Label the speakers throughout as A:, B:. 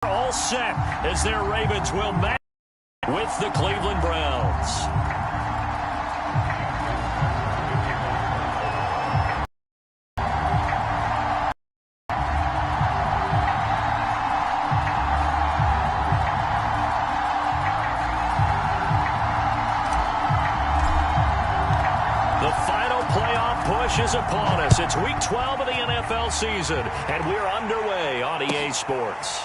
A: All set as their Ravens will match with the Cleveland Browns. The final playoff push is upon us. It's week 12 of the NFL season, and we're underway on EA Sports.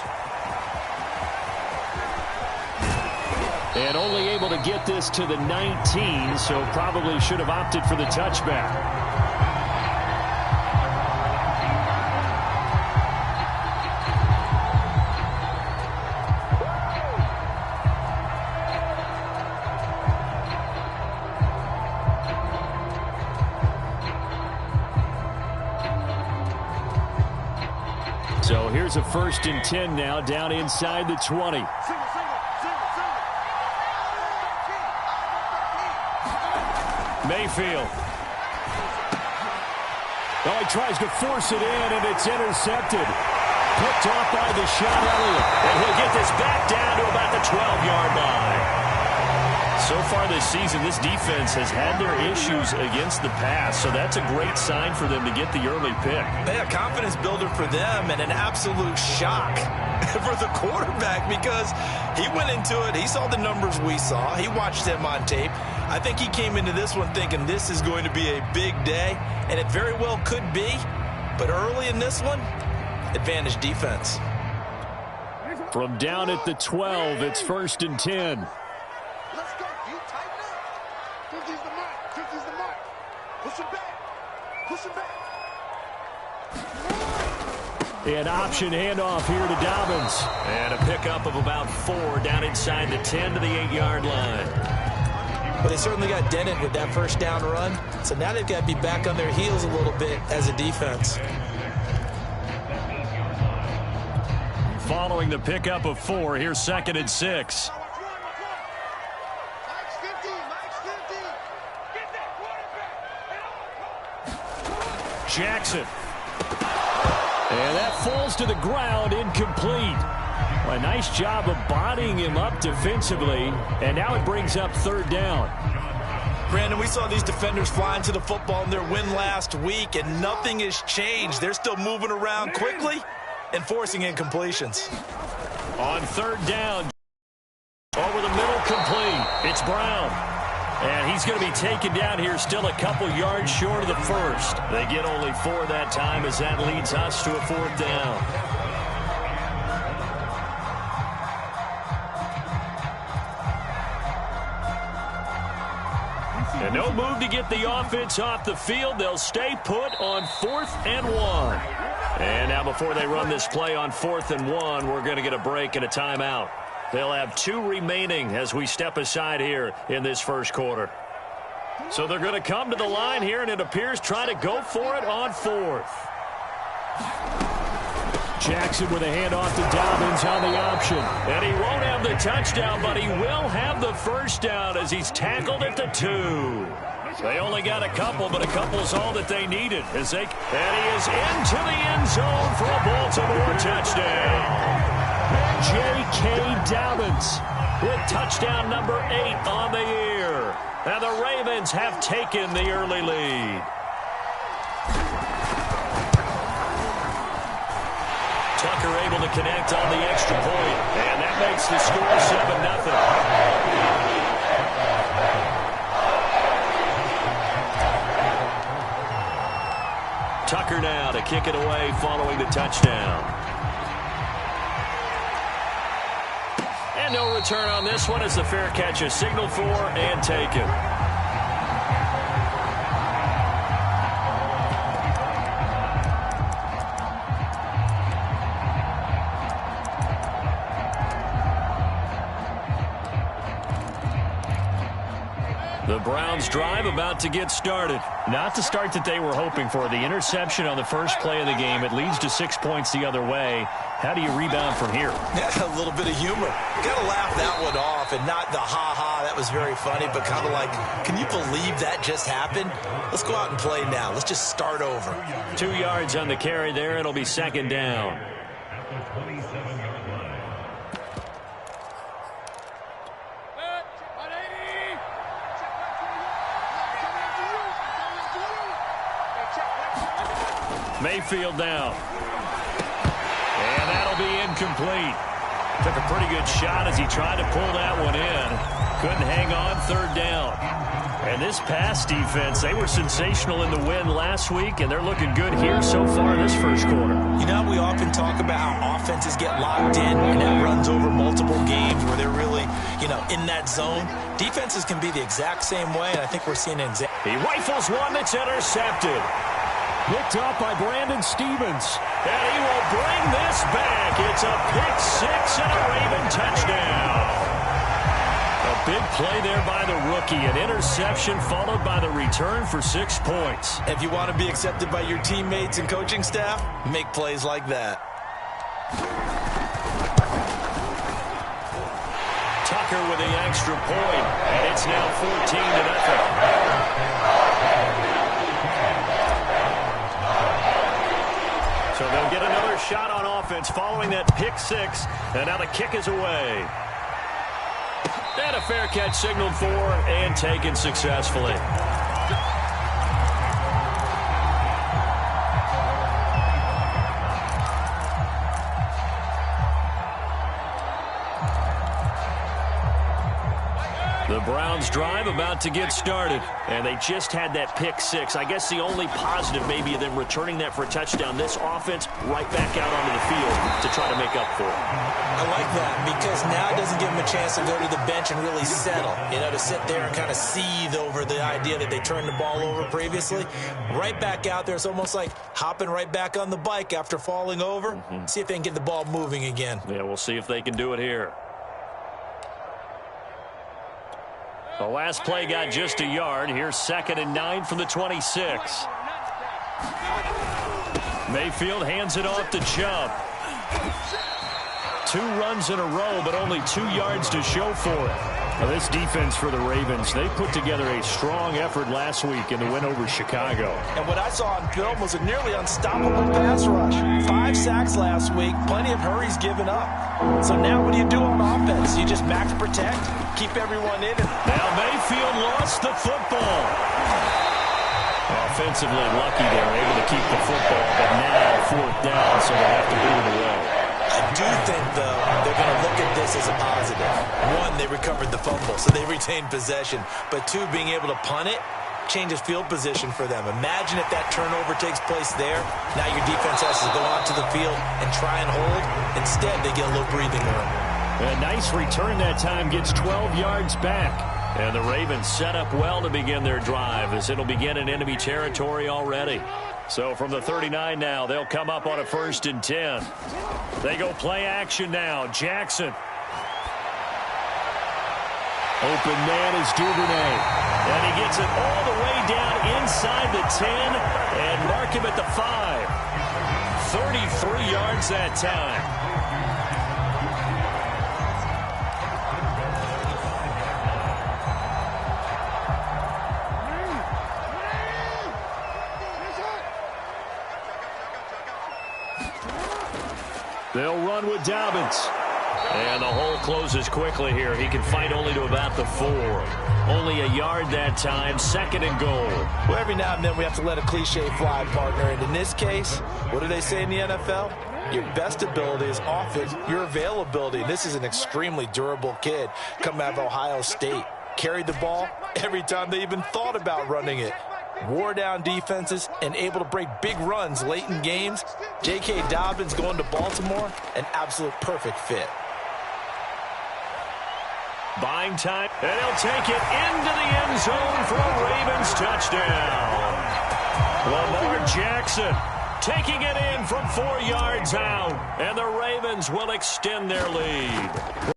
A: And only able to get this to the 19, so probably should have opted for the touchback. So here's a 1st and 10 now, down inside the 20. Mayfield. Oh, he tries to force it in, and it's intercepted. Picked off by Deshaun Elliott. And he'll get this back down to about the 12-yard line. So far this season, this defense has had their issues against the pass, so that's a great sign for them to get the early pick.
B: A confidence builder for them and an absolute shock for the quarterback because he went into it. He saw the numbers we saw. He watched them on tape. I think he came into this one thinking this is going to be a big day, and it very well could be. But early in this one, advantage defense.
A: From down at the 12, it's 1st and 10.
C: Let's go. You tighten up. 50's the mark. 50's the mark. Push him back. Push him back.
A: An option handoff here to Dobbins. And a pickup of about 4 down inside the 10 to the 8-yard line.
B: But they certainly got dented with that first down run. So now they've got to be back on their heels a little bit as a defense.
A: Following the pickup of 4, here's 2nd and 6. Jackson. And that falls to the ground, incomplete. A nice job of bodying him up defensively, and now it brings up 3rd down.
B: Brandon, we saw these defenders flying to the football in their win last week, and nothing has changed. They're still moving around quickly and forcing incompletions.
A: On 3rd down, over the middle, complete. It's Brown. And he's going to be taken down here, still a couple yards short of the 1st. They get only 4 that time as that leads us to a 4th down. And no move to get the offense off the field. They'll stay put on 4th and 1. And now before they run this play on 4th and 1, we're going to get a break and a timeout. They'll have 2 remaining as we step aside here in this first quarter. So they're going to come to the line here, and it appears try to go for it on 4th. Jackson with a handoff to Dobbins on the option. And he won't have the touchdown, but he will have the 1st down as he's tackled at the 2. They only got a couple, but a couple's all that they needed. And he is into the end zone for a Baltimore touchdown. J.K. Dobbins with touchdown number 8 on the year. And the Ravens have taken the early lead. Tucker able to connect on the extra point, and that makes the score 7-0. Tucker now to kick it away following the touchdown. And no return on this one as the fair catch is signaled for and taken. The Browns drive about to get started. Not the start that they were hoping for. The interception on the first play of the game. It leads to 6 points the other way. How do you rebound from here?
B: Yeah, a little bit of humor. Got to laugh that one off and not the ha-ha. That was very funny, but kind of like, can you believe that just happened? Let's go out and play now. Let's just start over.
A: 2 yards on the carry there. It'll be 2nd down. Mayfield down. And that'll be incomplete. Took a pretty good shot as he tried to pull that one in. Couldn't hang on, third down. And this pass defense, they were sensational in the win last week, and they're looking good here so far in this first quarter.
B: You know, we often talk about how offenses get locked in, and that runs over multiple games where they're really, in that zone. Defenses can be the exact same way, and I think we're seeing an example.
A: He rifles one that's intercepted. Picked up by Brandon Stevens. And he will bring this back. It's a pick six and a Raven touchdown. A big play there by the rookie. An interception followed by the return for 6 points.
B: If you want to be accepted by your teammates and coaching staff, make plays like that.
A: Tucker with the extra point. And it's now 14-0. So they'll get another shot on offense following that pick six. And now the kick is away. And a fair catch signaled for and taken successfully. The Browns drive about to get started, and they just had that pick six. I guess the only positive maybe of them returning that for a touchdown. This offense right back out onto the field to try to make up for it.
B: I like that because now it doesn't give them a chance to go to the bench and really settle, to sit there and kind of seethe over the idea that they turned the ball over previously. Right back out there. It's almost like hopping right back on the bike after falling over. See if they can get the ball moving again.
A: Yeah, we'll see if they can do it here. The last play got just a yard. Here's 2nd and 9 from the 26. Mayfield hands it off to Chubb. 2 runs in a row, but only 2 yards to show for it. Now, this defense for the Ravens, they put together a strong effort last week in the win over Chicago.
B: And what I saw on film was a nearly unstoppable pass rush. 5 sacks last week, plenty of hurries given up. So now what do you do on offense? You just max protect, keep everyone in.
A: Now Mayfield lost the football. Offensively lucky they were able to keep the football, but now 4th down, so they have to boot it away.
B: I do think, though, they're going to look at this as a positive. 1, they recovered the fumble, so they retained possession. But 2, being able to punt it changes field position for them. Imagine if that turnover takes place there. Now your defense has to go onto the field and try and hold. Instead, they get a little breathing room.
A: A nice return that time, gets 12 yards back. And the Ravens set up well to begin their drive as it'll begin in enemy territory already. So from the 39 now, they'll come up on a 1st and 10. They go play action now. Jackson. Open man is Duvernay. And he gets it all the way down inside the 10 and mark him at the 5. 33 yards that time. They'll run with Dobbins. And the hole closes quickly here. He can fight only to about the 4. Only a yard that time. 2nd and goal.
B: Well, every now and then we have to let a cliche fly, partner. And in this case, what do they say in the NFL? Your best ability is offense, your availability. This is an extremely durable kid coming out of Ohio State. Carried the ball every time they even thought about running it. Wore down defenses and able to break big runs late in games. J.K. Dobbins going to Baltimore, an absolute perfect fit.
A: Buying time, and he'll take it into the end zone for a Ravens touchdown. Lamar Jackson taking it in from 4 yards out, and the Ravens will extend their lead.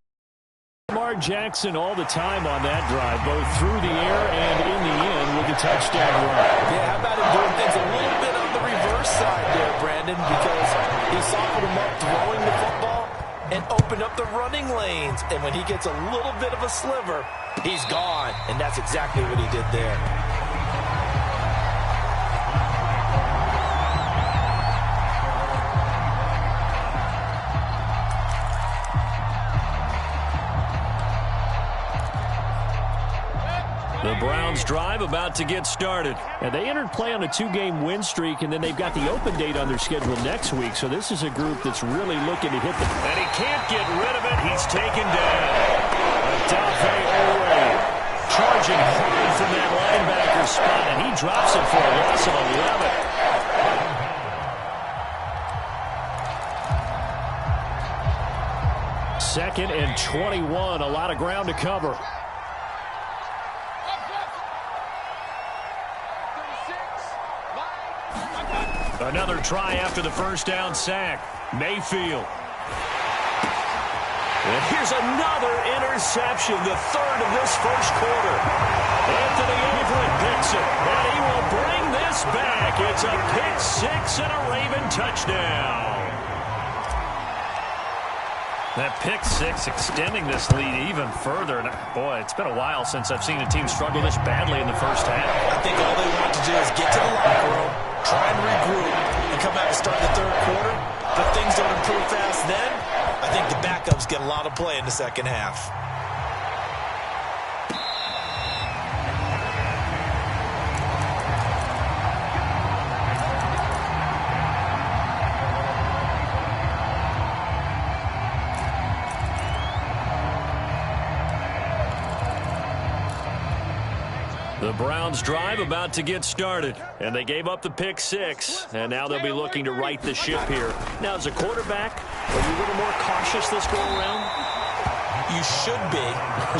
A: Lamar Jackson all the time on that drive, both through the air and in the end with the touchdown run.
B: Yeah, how about him doing things a little bit on the reverse side there, Brandon, because he softened him up throwing the football and opened up the running lanes. And when he gets a little bit of a sliver, he's gone. And that's exactly what he did there.
A: The Browns drive about to get started. And they entered play on a 2-game win streak, and then they've got the open date on their schedule next week. So this is a group that's really looking to hit the... And he can't get rid of it. He's taken down. Charging hard from that linebacker spot, and he drops it for a loss of 11. 2nd and 21, a lot of ground to cover. Another try after the first down sack. Mayfield. And here's another interception, the 3rd of this first quarter. Anthony Everett picks it, and he will bring this back. It's a pick 6 and a Raven touchdown. That pick 6 extending this lead even further. And boy, it's been a while since I've seen a team struggle this badly in the first half.
B: I think all they want to do is get to the locker room, try and regroup, and come out and start the 3rd quarter. But things don't improve fast then. I think the backups get a lot of play in the second half.
A: The Browns drive about to get started, and they gave up the pick 6, and now they'll be looking to right the ship here. Now, as a quarterback, are you a little more cautious this go-around?
B: You should be,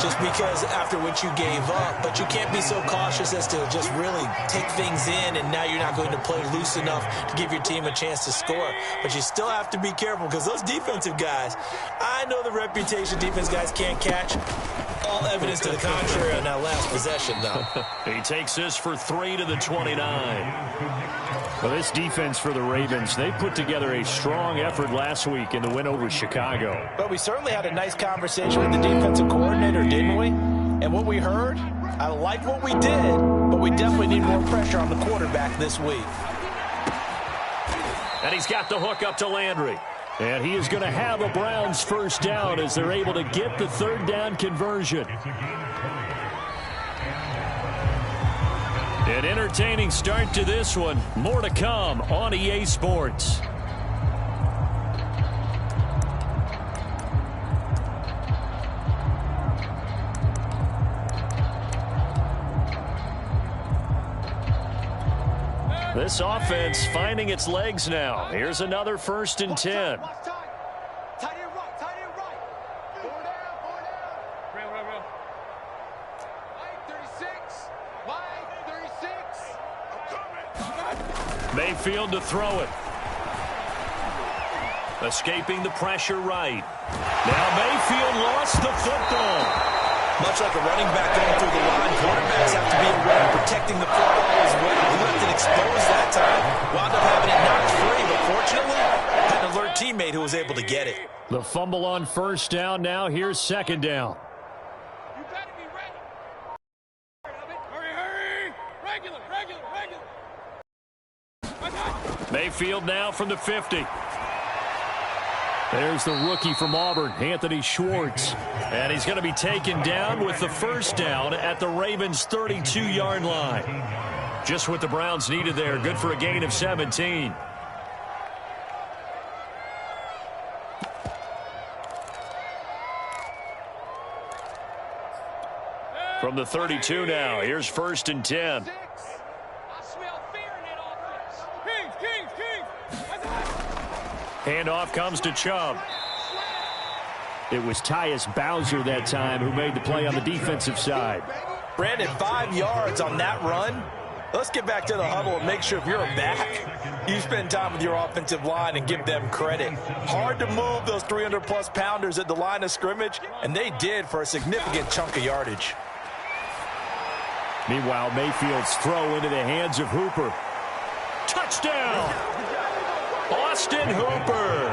B: just because after what you gave up, but you can't be so cautious as to just really take things in, and now you're not going to play loose enough to give your team a chance to score. But you still have to be careful, because those defensive guys, I know the reputation defense guys can't catch. All evidence to the contrary on that last possession, though.
A: He takes this for 3 to the 29. Well, this defense for the Ravens, they put together a strong effort last week in the win over Chicago.
B: But we certainly had a nice conversation with the defensive coordinator, didn't we? And what we heard, I like what we did, but we definitely need more pressure on the quarterback this week.
A: And he's got the hook up to Landry. And he is going to have a Browns first down as they're able to get the 3rd down conversion. An entertaining start to this one. More to come on EA Sports. This offense finding its legs now. Here's another 1st and 10. Mayfield to throw it. Escaping the pressure right. Now Mayfield lost the football.
B: Much like a running back going through the line, quarterbacks have to be aware of protecting the football as well. He left it exposed that time. Wound up having it knocked free, but fortunately, had an alert teammate who was able to get it.
A: The fumble on 1st down. Now here's 2nd down.
C: You better be ready. Hurry. Regular.
A: Mayfield now from the 50. There's the rookie from Auburn, Anthony Schwartz. And he's going to be taken down with the 1st down at the Ravens' 32-yard line. Just what the Browns needed there. Good for a gain of 17. From the 32 now, here's 1st and 10. Handoff comes to Chubb. It was Tyus Bowser that time who made the play on the defensive side.
B: Brandon, 5 yards on that run. Let's get back to the huddle and make sure if you're a back, you spend time with your offensive line and give them credit. Hard to move those 300-plus pounders at the line of scrimmage, and they did for a significant chunk of yardage.
A: Meanwhile, Mayfield's throw into the hands of Hooper. Touchdown! Austin Hooper,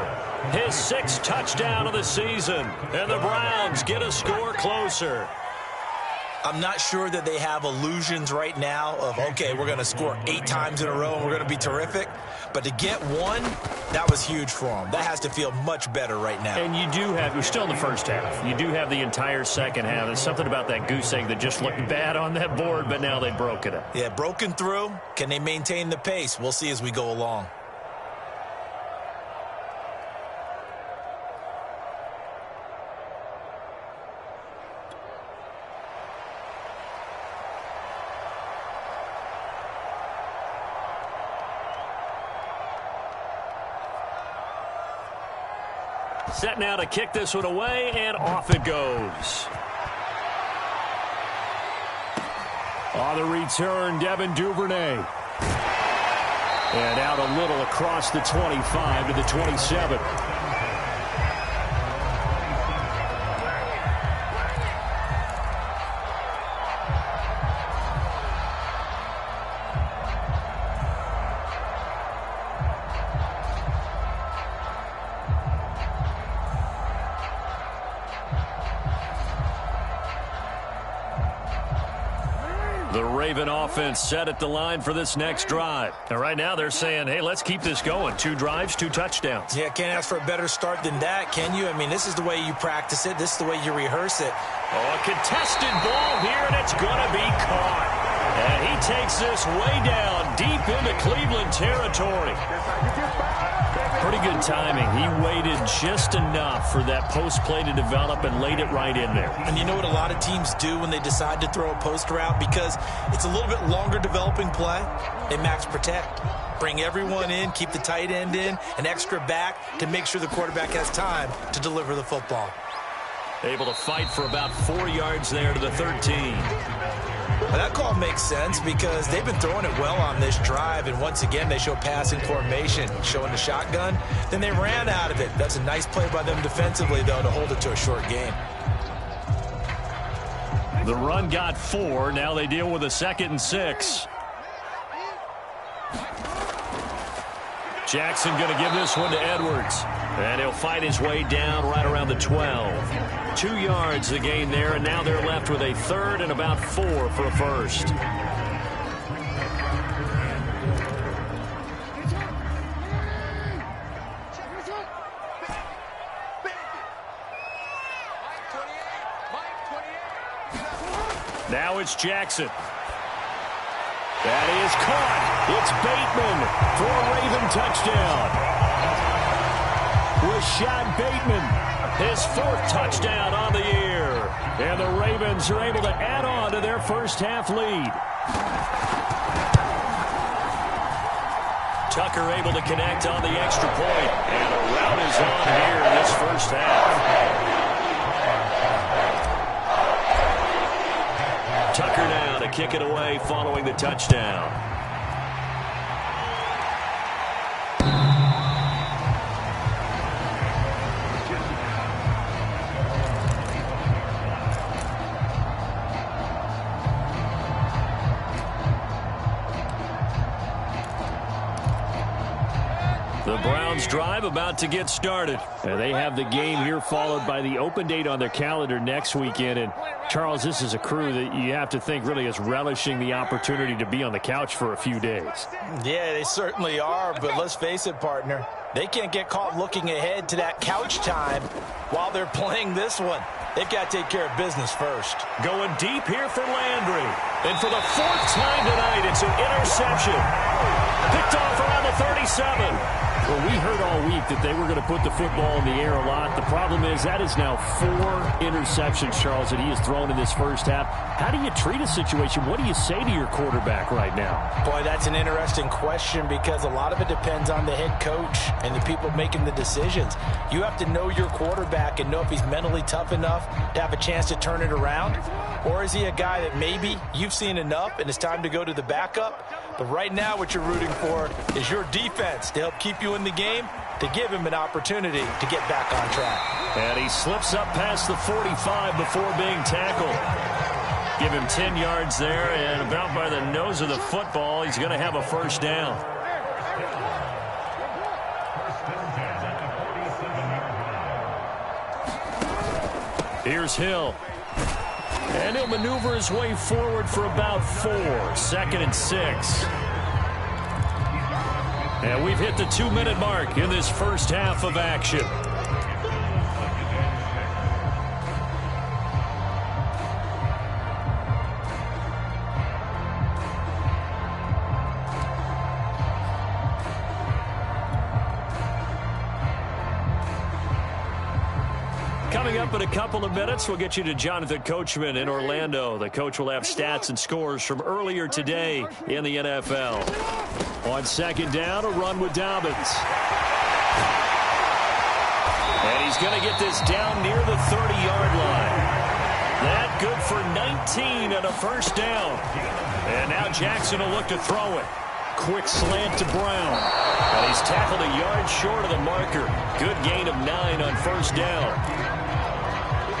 A: his 6th touchdown of the season, and the Browns get a score closer.
B: I'm not sure that they have illusions right now of, okay, we're going to score 8 times in a row and we're going to be terrific. But to get one, that was huge for them. That has to feel much better right now.
A: And you do have, you're still in the first half. You do have the entire second half. There's something about that goose egg that just looked bad on that board, but now they've broken it.
B: Yeah, broken through. Can they maintain the pace? We'll see as we go along.
A: Set now to kick this one away, and off it goes. On the return, Devin Duvernay. And out a little across the 25 to the 27. The Raven offense set at the line for this next drive. And right now they're saying, hey, let's keep this going. 2 drives, 2 touchdowns.
B: Yeah, can't ask for a better start than that, can you? I mean, this is the way you practice it. This is the way you rehearse it.
A: Oh, a contested ball here, and it's going to be caught. And he takes this way down, deep into Cleveland territory. Pretty good timing. He waited just enough for that post play to develop and laid it right in there.
B: And you know what a lot of teams do when they decide to throw a post route? Because it's a little bit longer developing play. They max protect. Bring everyone in, keep the tight end in, an extra back to make sure the quarterback has time to deliver the football.
A: Able to fight for about 4 yards there to the 13.
B: Well, that call makes sense because they've been throwing it well on this drive, and once again they show passing formation, showing the shotgun. Then they ran out of it. That's a nice play by them defensively, though, to hold it to a short gain.
A: The run got 4. Now they deal with a 2nd and 6. Jackson going to give this one to Edwards. And he'll fight his way down right around the 12. 2 yards the gain there, and now they're left with a 3rd and about 4 for a first. Now it's Jackson. That is caught. It's Bateman for a Raven touchdown. Rashad Bateman, his 4th touchdown on the year. And the Ravens are able to add on to their first half lead. Tucker able to connect on the extra point. And the route is on here in this first half. Tucker now to kick it away following the touchdown. The Browns drive about to get started. And they have the game here followed by the open date on their calendar next weekend. And Charles, this is a crew that you have to think really is relishing the opportunity to be on the couch for a few days.
B: Yeah, they certainly are, but let's face it, partner. They can't get caught looking ahead to that couch time while they're playing this one. They've got to take care of business first.
A: Going deep here for Landry. And for the 4th time tonight, it's an interception. Picked off around the 37. Well, we heard all week that they were going to put the football in the air a lot. The problem is that is now 4 interceptions, Charles, that he has thrown in this first half. How do you treat a situation? What do you say to your quarterback right now?
B: Boy, that's an interesting question because a lot of it depends on the head coach and the people making the decisions. You have to know your quarterback and know if he's mentally tough enough to have a chance to turn it around. Or is he a guy that maybe you've seen enough and it's time to go to the backup? But right now what you're rooting for is your defense to help keep you in the game, to give him an opportunity to get back on track.
A: And he slips up past the 45 before being tackled. Give him 10 yards there, and about by the nose of the football, he's going to have a first down. Here's Hill. And he'll maneuver his way forward for about 4. 2nd and 6. And we've hit the 2-minute mark in this first half of action. Coming up in a couple of minutes, we'll get you to Jonathan Coachman in Orlando. The coach will have stats and scores from earlier today in the NFL. On 2nd down, a run with Dobbins. And he's going to get this down near the 30-yard line. That good for 19 and a first down. And now Jackson will look to throw it. Quick slant to Brown. And he's tackled a yard short of the marker. Good gain of 9 on first down.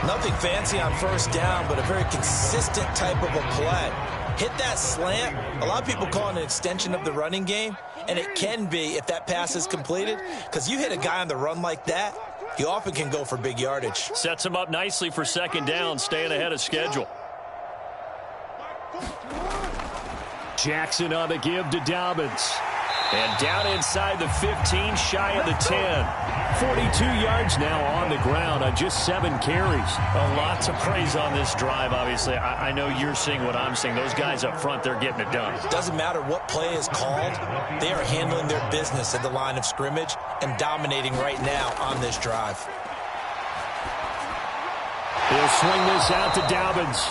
B: Nothing fancy on first down, but a very consistent type of a play. Hit that slant. A lot of people call it an extension of the running game, and it can be if that pass is completed, because you hit a guy on the run like that, he often can go for big yardage.
A: Sets him up nicely for 2nd down, staying ahead of schedule. Jackson on the give to Dobbins. And down inside the 15, shy of the 10. 42 yards now on the ground on just 7 carries. A lot to praise on this drive, obviously. I know you're seeing what I'm seeing. Those guys up front, they're getting it done.
B: Doesn't matter what play is called. They are handling their business at the line of scrimmage and dominating right now on this drive.
A: He'll swing this out to Dobbins.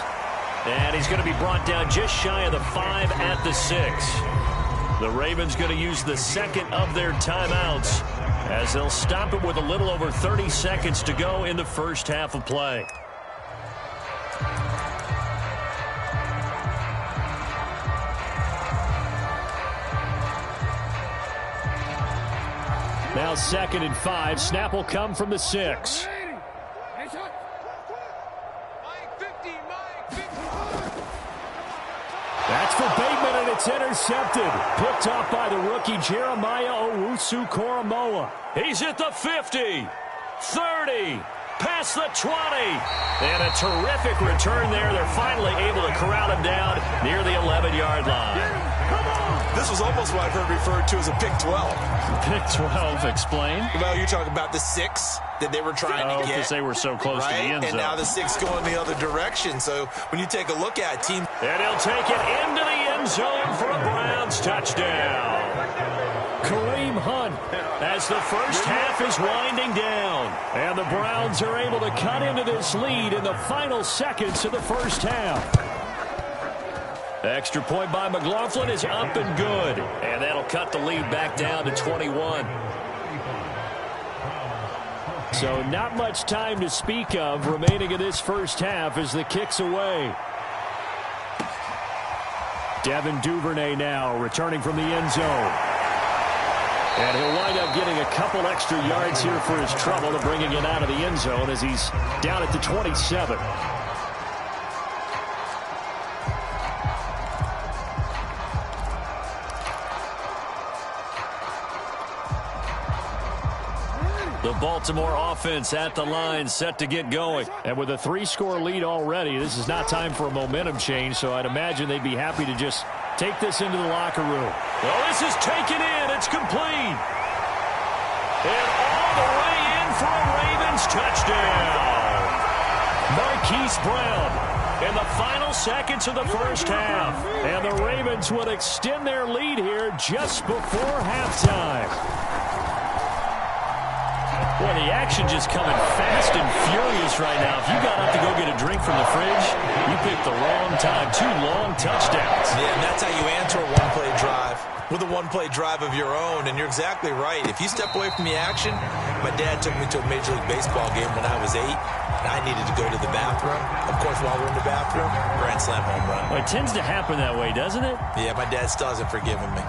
A: And he's going to be brought down just shy of the 5 at the 6. The Ravens going to use the 2nd of their timeouts as they'll stop it with a little over 30 seconds to go in the first half of play. Now 2nd and 5. Snap will come from the 6. That's for Bateman, and it's intercepted. Picked off by the rookie Jeremiah Owusu-Koramoah. He's at the 50, 30, past the 20. And a terrific return there. They're finally able to corral him down near the 11-yard line.
B: This was almost what I've heard referred to as a pick 12.
A: Pick 12, explain.
B: Well, you're talking about the 6 that they were trying to get.
A: Because they were so close to the end zone.
B: And now the 6 going the other direction. So when you take a look at team.
A: And he'll take it into the end zone for a Browns touchdown. Kareem Hunt as the first half is winding down. And the Browns are able to cut into this lead in the final seconds of the first half. Extra point by McLaughlin is up and good. And that'll cut the lead back down to 21. So not much time to speak of remaining in this first half as the kick's away. Devin Duvernay now returning from the end zone. And he'll wind up getting a couple extra yards here for his trouble to bringing it out of the end zone as he's down at the 27. The Baltimore offense at the line, set to get going. And with a 3-score lead already, this is not time for a momentum change, so I'd imagine they'd be happy to just take this into the locker room. Well, this is taken in. It's complete. And all the way in for a Ravens touchdown. Marquise Brown in the final seconds of the first half. And the Ravens would extend their lead here just before halftime. Boy, the action just coming fast and furious right now. If you got up to go get a drink from the fridge, you picked the wrong time. 2 long touchdowns.
B: Yeah, and that's how you answer a one-play drive with a one-play drive of your own. And you're exactly right. If you step away from the action, my dad took me to a Major League Baseball game when I was 8. And I needed to go to the bathroom. Of course, while we're in the bathroom, grand slam home run.
A: Well, it tends to happen that way, doesn't it?
B: Yeah, my dad still hasn't forgiven me.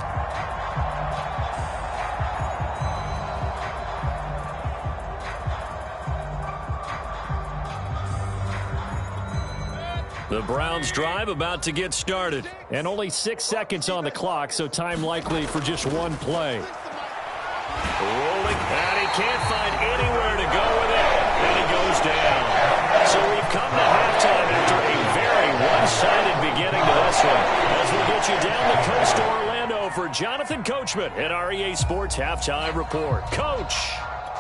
A: The Browns drive about to get started. And only 6 seconds on the clock, so time likely for just one play. Rolling, and he can't find anywhere to go with it. And he goes down. So we've come to halftime after a Jonathan Coachman at our EA Sports Halftime Report. Coach.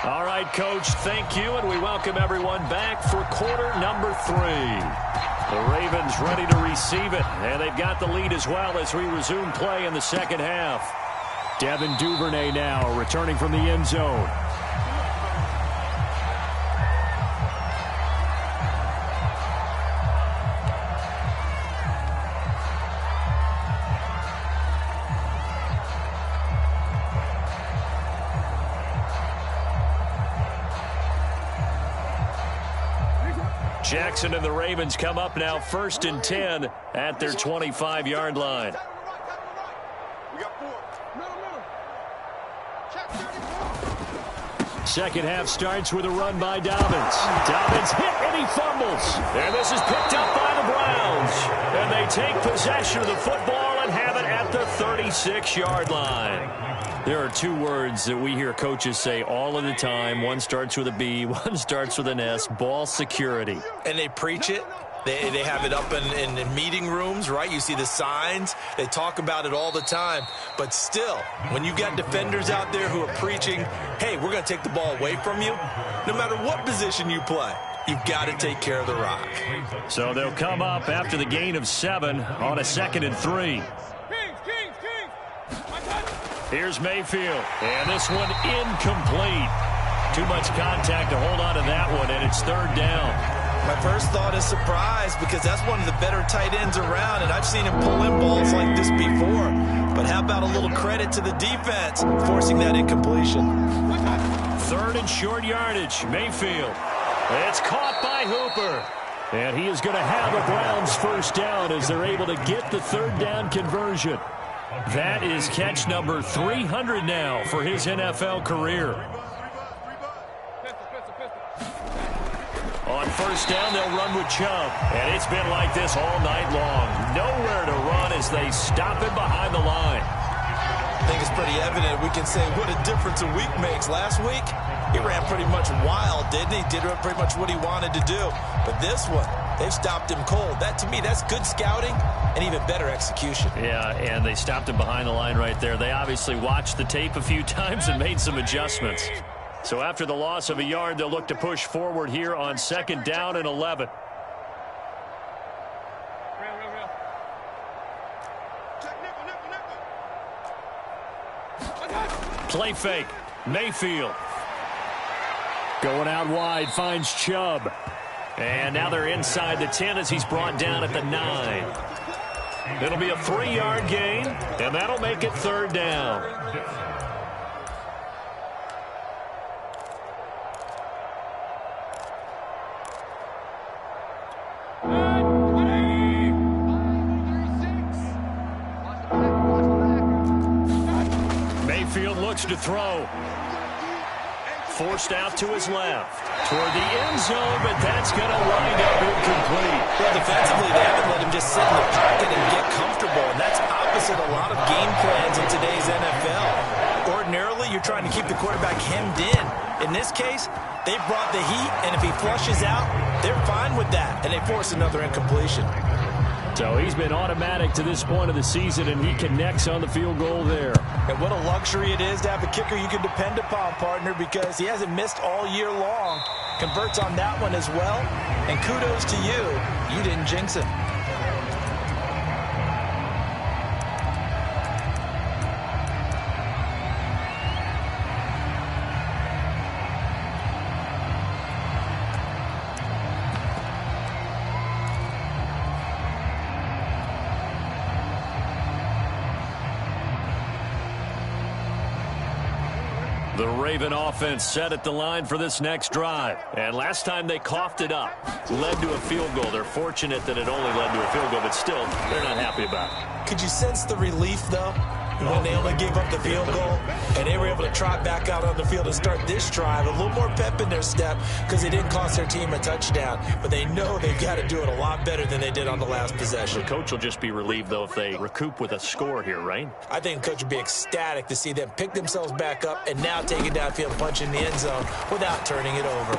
A: All right, Coach, thank you, and we welcome everyone back for quarter number 3. The Ravens ready to receive it, and they've got the lead as well as we resume play in the second half. Devin Duvernay now returning from the end zone. Jackson and the Ravens come up now 1st and 10 at their 25-yard line. Second half starts with a run by Dobbins. Dobbins hit and he fumbles. And this is picked up by the Browns. And they take possession of the football and have it at the 36-yard line. There are 2 words that we hear coaches say all of the time. One starts with a B, one starts with an S, ball security.
B: And they preach it. They have it up in meeting rooms, right? You see the signs. They talk about it all the time. But still, when you got defenders out there who are preaching, hey, we're going to take the ball away from you, no matter what position you play, you've got to take care of the rock.
A: So they'll come up after the gain of 7 on a 2nd and 3. Here's Mayfield, and this one incomplete. Too much contact to hold on to that one, and it's 3rd down.
B: My first thought is surprise because that's one of the better tight ends around, and I've seen him pull in balls like this before. But how about a little credit to the defense forcing that incompletion?
A: 3rd and short yardage, Mayfield. It's caught by Hooper. And he is going to have a Browns 1st down as they're able to get the 3rd down conversion. That is catch number 300 now for his NFL career. On 1st down, they'll run with Chubb. And it's been like this all night long. Nowhere to run as they stop him behind the line.
B: I think it's pretty evident. We can say what a difference a week makes. Last week, he ran pretty much wild, didn't he? Did pretty much what he wanted to do. But this one, they've stopped him cold. That, to me, that's good scouting and even better execution.
A: Yeah, and they stopped him behind the line right there. They obviously watched the tape a few times and made some adjustments. So after the loss of a yard, they'll look to push forward here on 2nd down and 11. Play fake. Mayfield. Going out wide, finds Chubb. And now they're inside the 10 as he's brought down at the 9. It'll be a 3-yard gain, and that'll make it 3rd down. Mayfield looks to throw. Forced out to his left. Toward the end zone, but that's going to wind up incomplete.
B: Well, defensively, they haven't let him just sit in the pocket and get comfortable, and that's opposite a lot of game plans in today's NFL. Ordinarily, you're trying to keep the quarterback hemmed in. In this case, they brought the heat, and if he flushes out, they're fine with that, and they force another incompletion.
A: So he's been automatic to this point of the season, and he connects on the field goal there.
B: And what a luxury it is to have a kicker you can depend upon, partner, because he hasn't missed all year long. Converts on that one as well. And kudos to you. You didn't jinx him.
A: The Raven offense set at the line for this next drive. And last time they coughed it up. Led to a field goal. They're fortunate that it only led to a field goal, but still, they're not happy about it.
B: Could you sense the relief, though, when they only gave up the field goal and they were able to trot back out on the field and start this drive? A little more pep in their step because they didn't cost their team a touchdown. But they know they've got to do it a lot better than they did on the last possession.
A: The coach will just be relieved, though, if they recoup with a score here, right?
B: I think the coach would be ecstatic to see them pick themselves back up and now take it downfield and punch in the end zone without turning it over.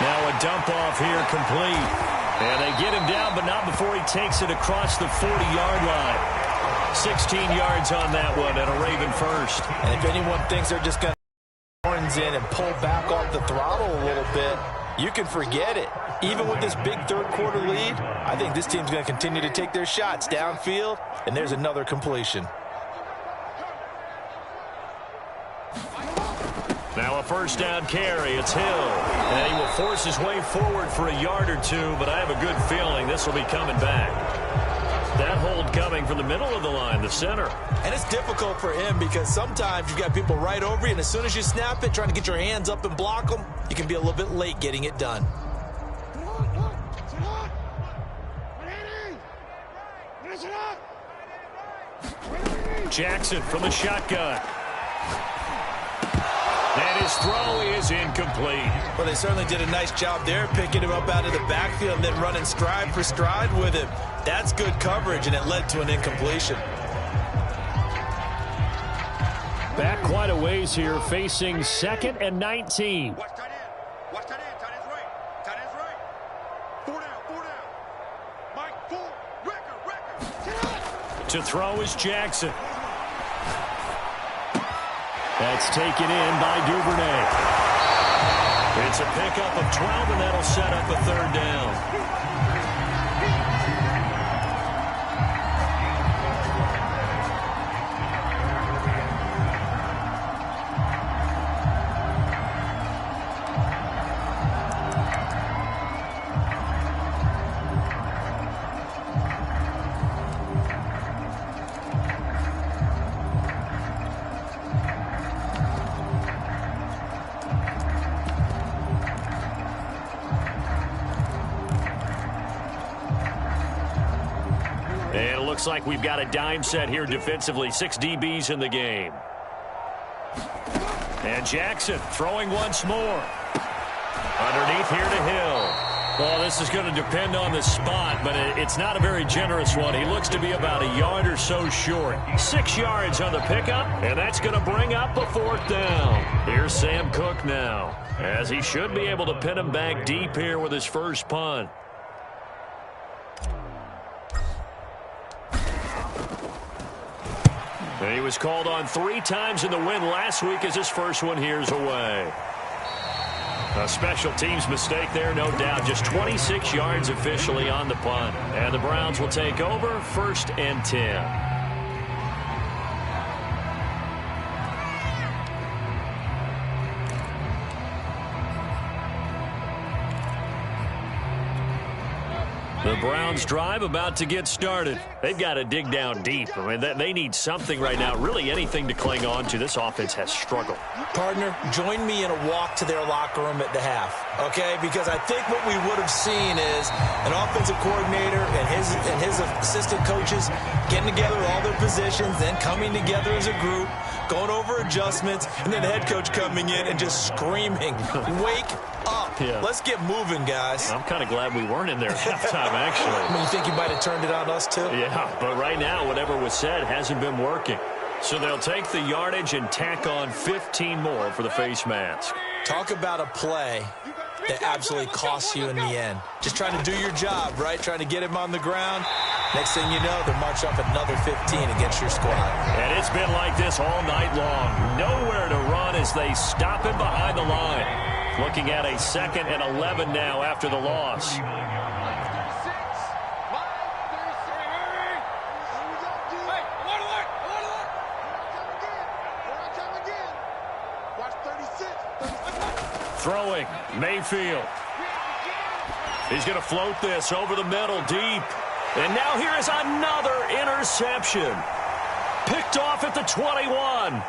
A: Now a dump off here complete. And they get him down, but not before he takes it across the 40-yard line. 16 yards on that one and a Raven first.
B: And if anyone thinks they're just going to horns in and pull back off the throttle a little bit, you can forget it. Even with this big third-quarter lead, I think this team's going to continue to take their shots downfield, and there's another completion.
A: Now a first down carry. It's Hill. And he will force his way forward for a yard or two, but I have a good feeling this will be coming back. That hold coming from the middle of the line, the center.
B: And it's difficult for him because sometimes you've got people right over you, and as soon as you snap it, trying to get your hands up and block them, you can be a little bit late getting it done.
A: Jackson from the shotgun. And his throw is incomplete.
B: Well, they certainly did a nice job there, picking him up out of the backfield and then running stride for stride with him. That's good coverage, and it led to an incompletion.
A: Back quite a ways here, facing 2nd and 19.
C: Watch tight end. Watch tight end. Tight end's right. Tight end's right. 4 down. 4 down. Mike, 4. Record.
A: To throw is Jackson. That's taken in by Duvernay. It's a pickup of 12, and that'll set up a third down. Looks like we've got a dime set here defensively. 6 DBs in the game. And Jackson throwing once more. Underneath here to Hill. Well, this is going to depend on the spot, but it's not a very generous one. He looks to be about a yard or so short. 6 yards on the pickup, and that's going to bring up a 4th down. Here's Sam Cook now, as he should be able to pin him back deep here with his first punt. And he was called on 3 times in the win last week as his first one here's away. A special teams mistake there, no doubt. Just 26 yards officially on the punt. And the Browns will take over 1st and 10. The Browns drive about to get started. They've got to dig down deep. I mean, they need something right now, really anything to cling on to. This offense has struggled.
B: Partner, join me in a walk to their locker room at the half, okay? Because I think what we would have seen is an offensive coordinator and his assistant coaches getting together all their positions, then coming together as a group, going over adjustments, and then the head coach coming in and just screaming, wake up. Yeah. Let's get moving, guys.
A: I'm kind of glad we weren't in there at halftime, actually.
B: I mean, you think you might have turned it on us, too?
A: Yeah, but right now, whatever was said hasn't been working. So they'll take the yardage and tack on 15 more for the face mask.
B: Talk about a play that absolutely costs you in the end. Just trying to do your job, right? Trying to get him on the ground. Next thing you know, they're march up another 15 against your squad.
A: And it's been like this all night long. Nowhere to run as they stop him behind the line. Looking at a 2nd and 11 now after the loss. Throwing, Mayfield. He's going to float this over the middle, deep. And now here is another interception. Picked off at the 21.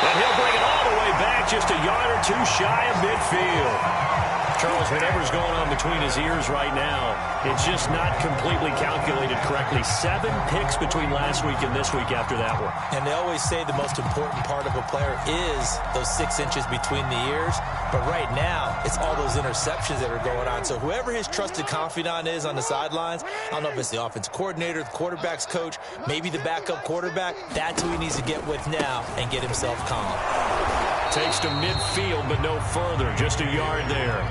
A: And he'll bring it all the way back, just a yard or 2 shy of midfield. Charles, whatever's going on between his ears right now, it's just not completely calculated correctly. 7 picks between last week and this week after that one.
B: And they always say the most important part of a player is those 6 inches between the ears. But right now, it's all those interceptions that are going on. So whoever his trusted confidant is on the sidelines, I don't know if it's the offense coordinator, the quarterback's coach, maybe the backup quarterback, that's who he needs to get with now and get himself calm.
A: Takes to midfield, but no further. Just a yard there.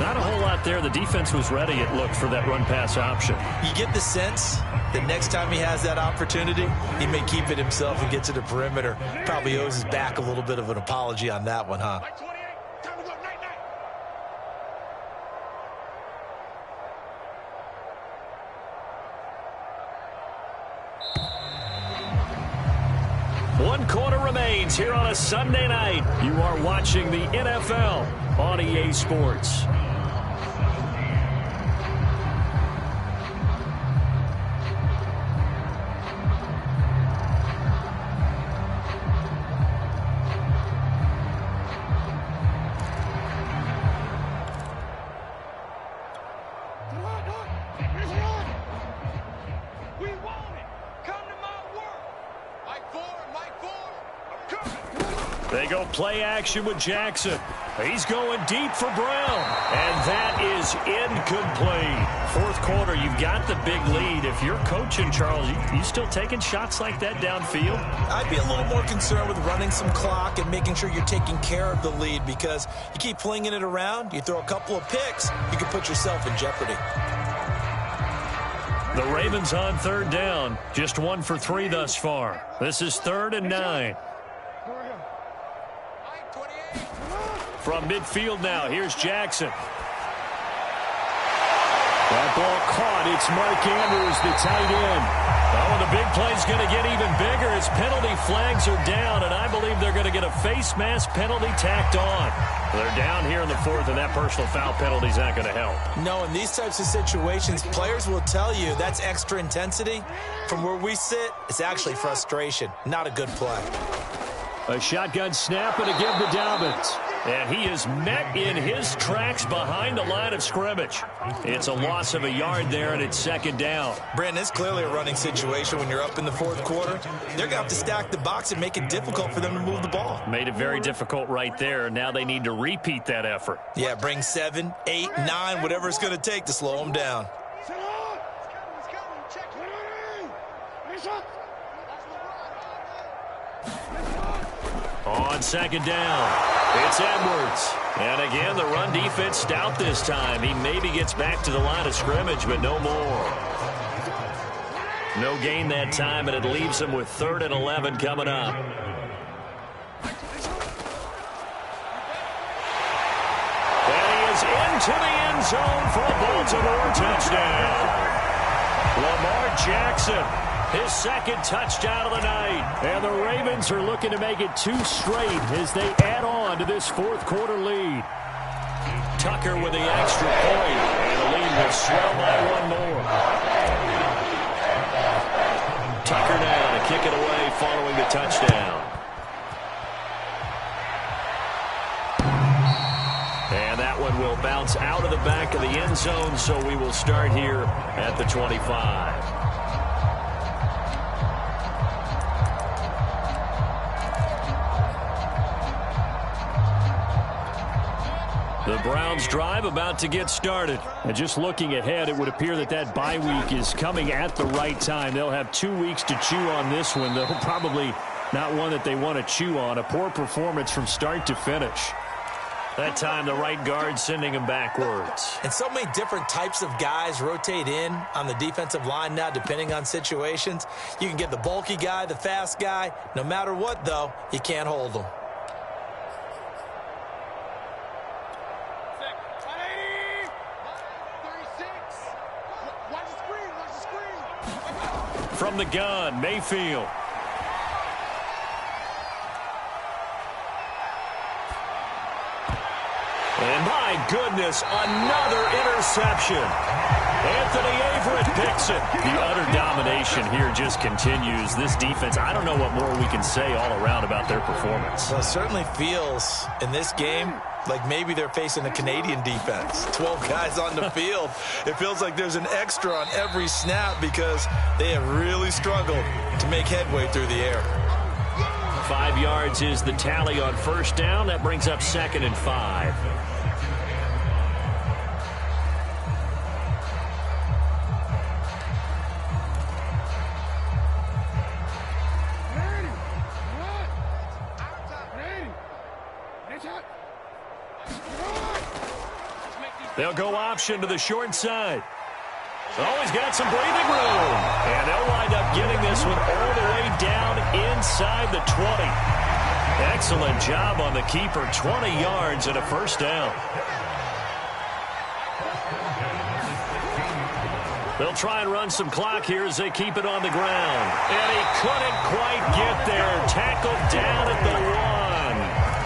A: Not a whole lot there. The defense was ready, it looked, for that run-pass option.
B: You get the sense that next time he has that opportunity, he may keep it himself and get to the perimeter. Probably owes his back a little bit of an apology on that one, huh?
A: One quarter remains here on a Sunday night. You are watching the NFL on EA Sports. They go play action with Jackson. He's going deep for Brown. And that is incomplete. Fourth quarter, you've got the big lead. If you're coaching, Charles, you still taking shots like that downfield?
B: I'd be a little more concerned with running some clock and making sure you're taking care of the lead, because you keep flinging it around, you throw a couple of picks, you can put yourself in jeopardy.
A: The Ravens on third down. Just 1 for 3 thus far. This is 3rd and 9. From midfield now, here's Jackson. That ball caught. It's Mark Andrews, the tight end. Oh, the big play's going to get even bigger as penalty flags are down, and I believe they're going to get a face mask penalty tacked on. They're down here in the 4th, and that personal foul penalty's not going to help.
B: No, in these types of situations, players will tell you that's extra intensity. From where we sit, it's actually frustration. Not a good play.
A: A shotgun snap and a give to Dobbins. And he is met in his tracks behind the line of scrimmage. It's a loss of a yard there, and it's 2nd down.
B: Brandon, it's clearly a running situation when you're up in the 4th quarter. They're going to have to stack the box and make it difficult for them to move the ball.
A: Made it very difficult right there. Now they need to repeat that effort.
B: Yeah, bring 7, 8, 9, whatever it's going to take to slow them down.
A: On 2nd down, it's Edwards. And again, the run defense stout this time. He maybe gets back to the line of scrimmage, but no more. No gain that time, and it leaves him with 3rd and 11 coming up. And he is into the end zone for a Baltimore touchdown. Lamar Jackson, his 2nd touchdown of the night. And the Ravens are looking to make it 2 straight as they add on to this 4th quarter lead. Tucker with the extra point, and the lead will swell by 1 more. Tucker now to kick it away following the touchdown. And that one will bounce out of the back of the end zone, so we will start here at the 25. The Browns drive about to get started. And just looking ahead, it would appear that that bye week is coming at the right time. They'll have 2 weeks to chew on this one, though probably not one that they want to chew on. A poor performance from start to finish. That time, the right guard sending him backwards.
B: And so many different types of guys rotate in on the defensive line now, depending on situations. You can get the bulky guy, the fast guy. No matter what, though, you can't hold them.
A: From the gun, Mayfield. And my goodness, another interception. Anthony Averett picks it. The utter domination here just continues. This defense, I don't know what more we can say all around about their performance.
B: Well, it certainly feels in this game like maybe they're facing a Canadian defense. 12 guys on the field. It feels like there's an extra on every snap because they have really struggled to make headway through the air.
A: 5 yards is the tally on 1st down. That brings up 2nd and 5. They'll go option to the short side. Oh, he's got some breathing room. And they'll wind up getting this one all the way down inside the 20. Excellent job on the keeper. 20 yards and a first down. They'll try and run some clock here as they keep it on the ground. And he couldn't quite get there. Tackled down at the 1.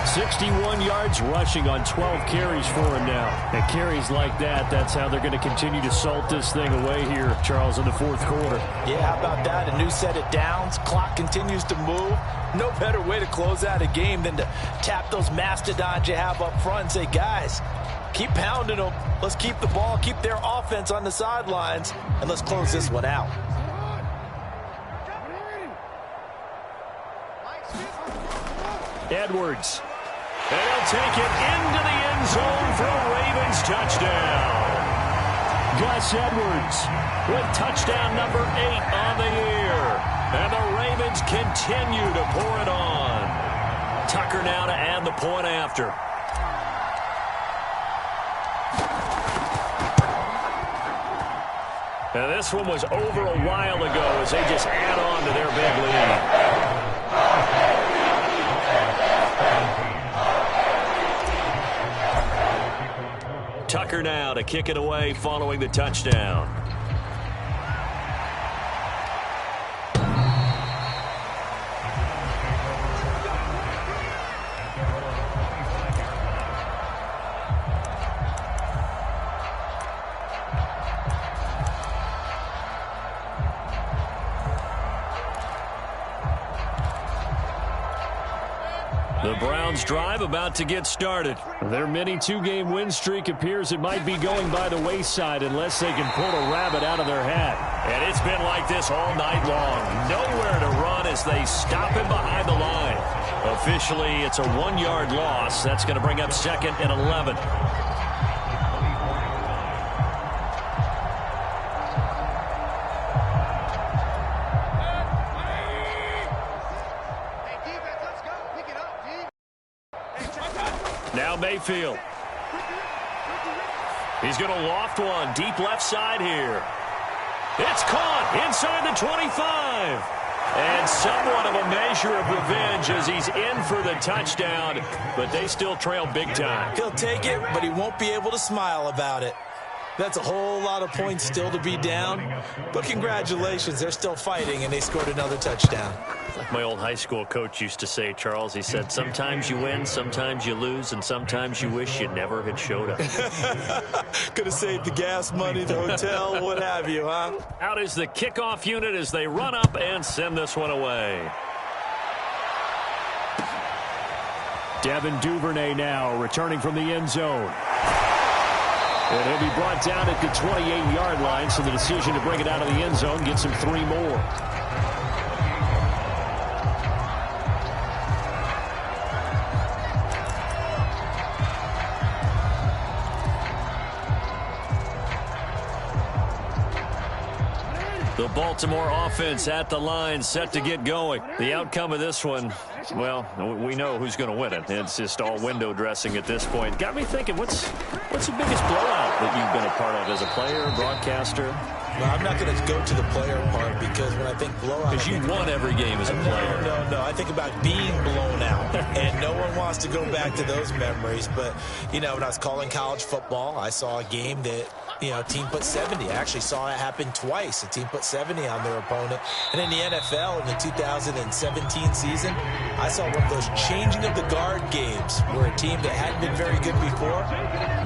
A: 61 yards rushing on 12 carries for him now. And carries like that, that's how they're going to continue to salt this thing away here, Charles, in the fourth quarter.
B: Yeah, how about that? A new set of downs. Clock continues to move. No better way to close out a game than to tap those mastodons you have up front and say, guys, keep pounding them. Let's keep the ball, keep their offense on the sidelines, and let's close this one out.
A: Edwards. And he'll take it into the end zone for a Ravens touchdown. Gus Edwards with touchdown number 8 on the year. And the Ravens continue to pour it on. Tucker now to add the point after. And this one was over a while ago as they just add on to their big lead. Tucker now to kick it away following the touchdown. The Browns drive about to get started. Their mini two-game win streak appears it might be going by the wayside unless they can pull a rabbit out of their hat. And it's been like this all night long. Nowhere to run as they stop him behind the line. Officially, it's a 1-yard loss. That's going to bring up 2nd and 11. Now Mayfield. He's going to loft one deep left side here. It's caught inside the 25. And somewhat of a measure of revenge as he's in for the touchdown, but they still trail big time.
B: He'll take it, but he won't be able to smile about it. That's a whole lot of points still to be down. But congratulations, they're still fighting, and they scored another touchdown.
A: Like my old high school coach used to say, Charles, he said, sometimes you win, sometimes you lose, and sometimes you wish you never had showed up.
B: Could have saved the gas money, the hotel, what have you, huh?
A: Out is the kickoff unit as they run up and send this one away. Devin Duvernay now returning from the end zone. And he'll be brought down at the 28-yard line, so the decision to bring it out of the end zone gets him 3 more. The Baltimore offense at the line, set to get going. The outcome of this one, well, we know who's going to win it. It's just all window dressing at this point. Got me thinking, what's the biggest blowout that you've been a part of as a player, broadcaster?
B: Well, I'm not going to go to the player part because when I think blowout...
A: Because you won every game as a player.
B: No. I think about being blown out. And no one wants to go back to those memories. But, you know, when I was calling college football, I saw a game that, you know, a team put 70. I actually saw it happen twice. A team put 70 on their opponent. And in the NFL, in the 2017 season, I saw one of those changing of the guard games where a team that hadn't been very good before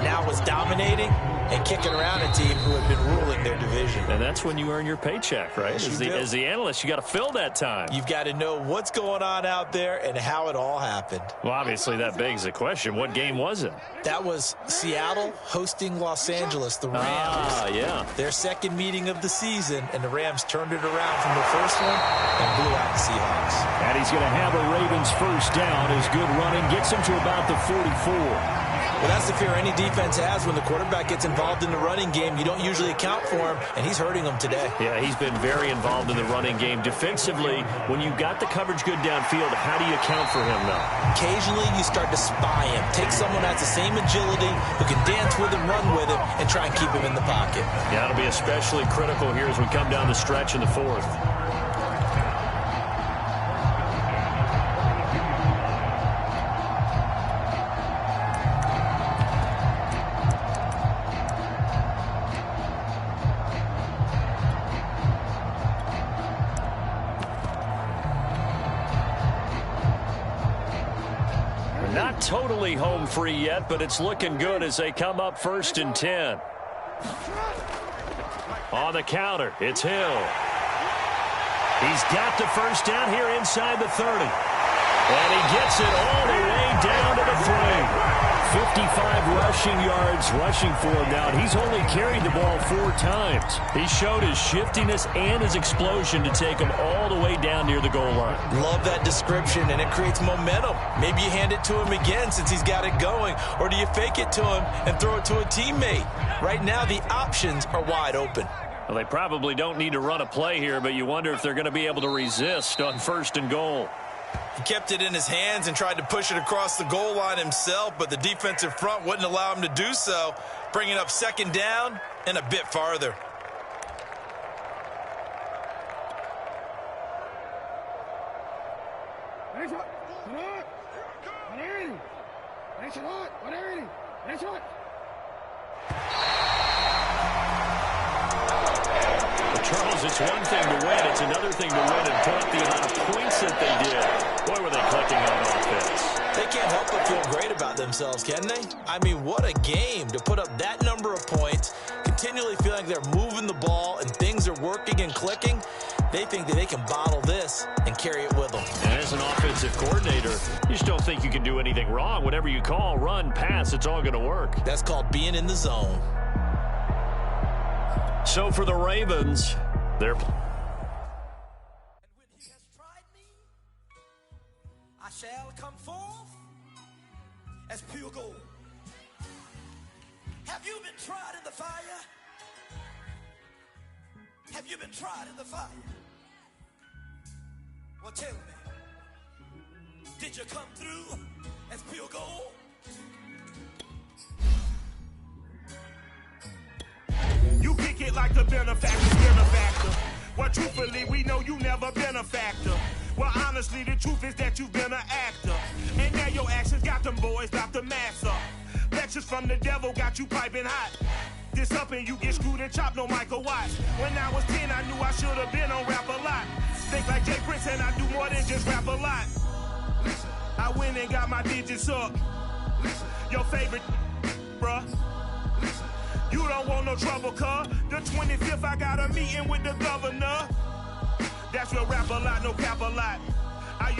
B: now was dominating and kicking around a team who had been ruling their division.
A: And that's when you earn your paycheck, right? As the analyst, you got to fill that time.
B: You've got to know what's going on out there and how it all happened.
A: Well, obviously, that begs the question. What game was it?
B: That was Seattle hosting Los Angeles, the Rams.
A: Ah, yeah.
B: Their second meeting of the season, and the Rams turned it around from the first one and blew out the Seahawks.
A: And he's going to have a Ravens first down as good running gets him to about the 44.
B: Well, that's the fear any defense has when the quarterback gets involved in the running game. You don't usually account for him, and he's hurting them today.
A: Yeah, he's been very involved in the running game. Defensively, when you've got the coverage good downfield, how do you account for him, though?
B: Occasionally, you start to spy him. Take someone that has the same agility, who can dance with him, run with him, and try and keep him in the pocket.
A: Yeah, it'll be especially critical here as we come down the stretch in the fourth. Not totally home free yet, but it's looking good as they come up 1st and 10. On the counter, it's Hill. He's got the first down here inside the 30. And he gets it all the way down to the 3. 55 rushing yards rushing for him now, and he's only carried the ball 4 times. He showed his shiftiness and his explosion to take him all the way down near the goal line.
B: Love that description, and it creates momentum. Maybe you hand it to him again since he's got it going, or do you fake it to him and throw it to a teammate? Right now, the options are wide open.
A: Well, they probably don't need to run a play here, but you wonder if they're going to be able to resist on 1st and goal.
B: He kept it in his hands and tried to push it across the goal line himself, but the defensive front wouldn't allow him to do so, bringing up 2nd down and a bit farther.
A: Charles, it's one thing to win. It's another thing to win and put up the amount of points that they did. Boy, were they clicking on offense.
B: They can't help but feel great about themselves, can they? I mean, what a game to put up that number of points, continually feeling they're moving the ball and things are working and clicking. They think that they can bottle this and carry it with them.
A: And as an offensive coordinator, you just don't think you can do anything wrong. Whatever you call, run, pass, it's all going to work.
B: That's called being in the zone.
A: So for the Ravens, they're...
D: And when he has tried me, I shall come forth as pure gold. Have you been tried in the fire? Have you been tried in the fire? Well, tell me, did you come through as pure gold?
E: You kick it like the benefactor. Well, truthfully, we know you never been a factor. Well, honestly, the truth is that you've been an actor. And now your actions got them boys about to mass up. Lectures from the devil got you piping hot. This up and you get screwed and chopped, no Michael Watts. When I was 10, I knew I should have been on Rap a Lot. Think like Jay Prince and I do more than just rap a lot. I went and got my digits up. Your favorite, bruh. You don't want no trouble, cuz. The 25th, I got a meeting with the governor. That's real rap a lot, no cap a lot. I used